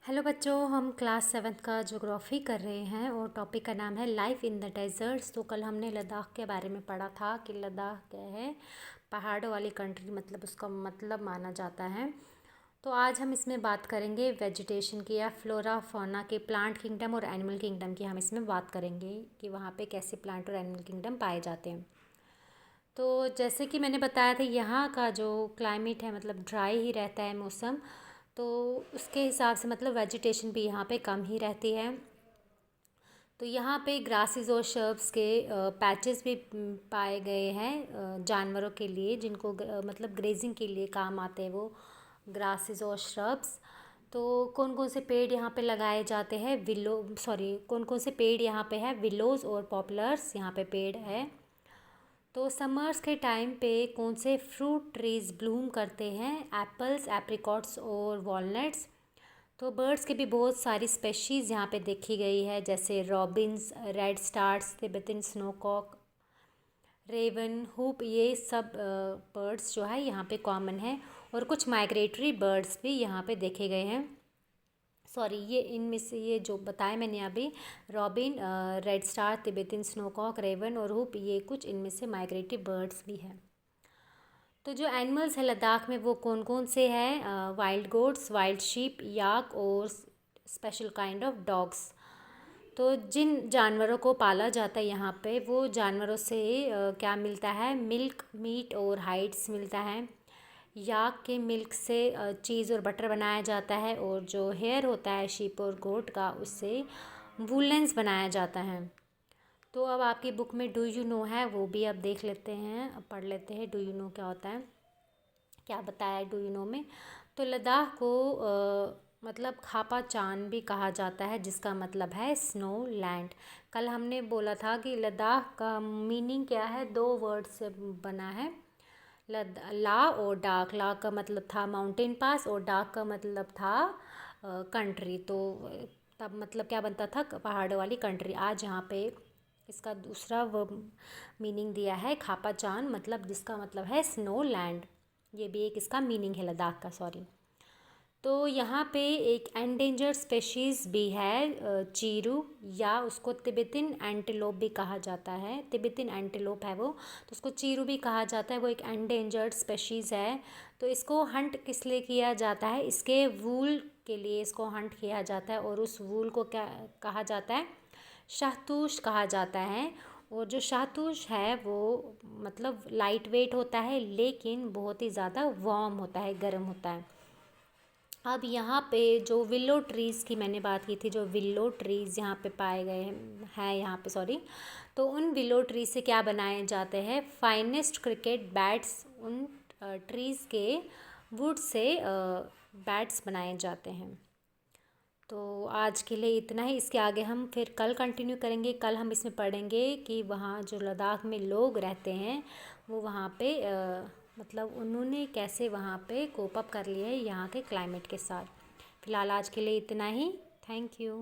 Hello बच्चों, हम class 7th का ज्योग्राफी कर रहे हैं और टॉपिक का नाम है लाइफ इन द डेजर्ट्स। तो कल हमने लद्दाख के बारे में पढ़ा था कि लद्दाख क्या है, पहाड़ों वाली कंट्री मतलब उसका मतलब माना जाता है। तो आज हम इसमें बात करेंगे वेजिटेशन की या फ्लोरा फौना के, प्लांट किंगडम और एनिमल किंगडम की हम इसमें बात करेंगे कि वहाँ पे कैसे प्लांट और एनिमल किंगडम पाए जाते हैं। तो जैसे कि मैंने बताया था, यहाँ का जो क्लाइमेट है मतलब ड्राई ही रहता है मौसम, तो उसके हिसाब से मतलब वेजिटेशन भी यहाँ पे कम ही रहती है। तो यहाँ पे ग्रासेस और शर्ब्स के पैचेस भी पाए गए हैं जानवरों के लिए, जिनको मतलब ग्रेजिंग के लिए काम आते हैं वो ग्रासेस और श्रब्स। तो कौन कौन से पेड़ यहाँ पे लगाए जाते हैं, कौन कौन से पेड़ यहाँ पे है, विलोज और पॉपुलर्स यहाँ पे पेड़ है। तो समर्स के टाइम पे कौन से फ्रूट ट्रीज ब्लूम करते हैं, एप्पल्स, एप्रिकॉट्स और वॉलनट्स। तो बर्ड्स की भी बहुत सारी स्पेशीज़ यहाँ पे देखी गई है, जैसे robins, redstarts, Tibetan snowcock, raven, hoopoe, ये सब बर्ड्स जो है यहाँ पे कॉमन है। और कुछ माइग्रेटरी बर्ड्स भी यहाँ पे देखे गए हैं। सॉरी, ये इनमें से ये जो बताए मैंने अभी, robin, redstart, Tibetan snowcock, raven और हुप, ये कुछ इनमें से माइग्रेटरी बर्ड्स भी हैं। तो जो एनिमल्स है लद्दाख में वो कौन कौन से हैं, वाइल्ड गोट्स, वाइल्ड शीप, याक और स्पेशल काइंड ऑफ डॉग्स। तो जिन जानवरों को पाला जाता है यहाँ पे, वो जानवरों से क्या मिलता है, मिल्क, मीट और हाइड्स मिलता है। याक के मिल्क से चीज़ और बटर बनाया जाता है, और जो हेयर होता है शीप और गोट का, उससे वूलेंस बनाया जाता है। तो अब आपकी बुक में डू यू नो है, वो भी अब देख लेते हैं, अब पढ़ लेते हैं डू यू नो क्या होता है, क्या बताया है डू यू नो में। तो लद्दाख को मतलब खापा चान भी कहा जाता है, जिसका मतलब है स्नो लैंड। कल हमने बोला था कि लद्दाख का मीनिंग क्या है, दो वर्ड से बना है, ला और डाक। ला का मतलब था माउंटेन पास और डाक का मतलब था कंट्री। तो तब मतलब क्या बनता था, पहाड़ों वाली कंट्री। आज यहाँ पे इसका दूसरा मीनिंग दिया है खापा चान, मतलब जिसका मतलब है स्नो लैंड। ये भी एक इसका मीनिंग है लद्दाख का, सॉरी। तो यहाँ पे एक एंडेंजर्ड स्पेशीज़ भी है, चीरू, या उसको तिब्बतन एंटीलोप भी कहा जाता है। तिब्बतन एंटीलोप है वो, तो उसको चीरू भी कहा जाता है। वो एक एंडेंजर्ड स्पेशीज़ है। तो इसको हंट किस लिए किया जाता है, इसके वूल के लिए इसको हंट किया जाता है। और उस वूल को क्या कहा जाता है, शाहतूश कहा जाता है। और जो शाहतूश है वो मतलब लाइट वेट होता है, लेकिन बहुत ही ज़्यादा वार्म होता है, गर्म होता है। अब यहाँ पे जो विलो ट्रीज़ की मैंने बात की थी, जो विलो ट्रीज़ यहाँ पे पाए गए हैं यहाँ पे, सॉरी। तो उन विलो ट्रीज से क्या बनाए जाते हैं, फाइनेस्ट क्रिकेट बैट्स। उन ट्रीज़ के वुड से बैट्स बनाए जाते हैं। तो आज के लिए इतना ही, इसके आगे हम फिर कल कंटिन्यू करेंगे। कल हम इसमें पढ़ेंगे कि वहाँ जो लद्दाख में लोग रहते हैं, वो वहाँ पे मतलब उन्होंने कैसे वहाँ पे कोप अप कर लिया है यहाँ के क्लाइमेट के साथ। फ़िलहाल आज के लिए इतना ही। Thank you.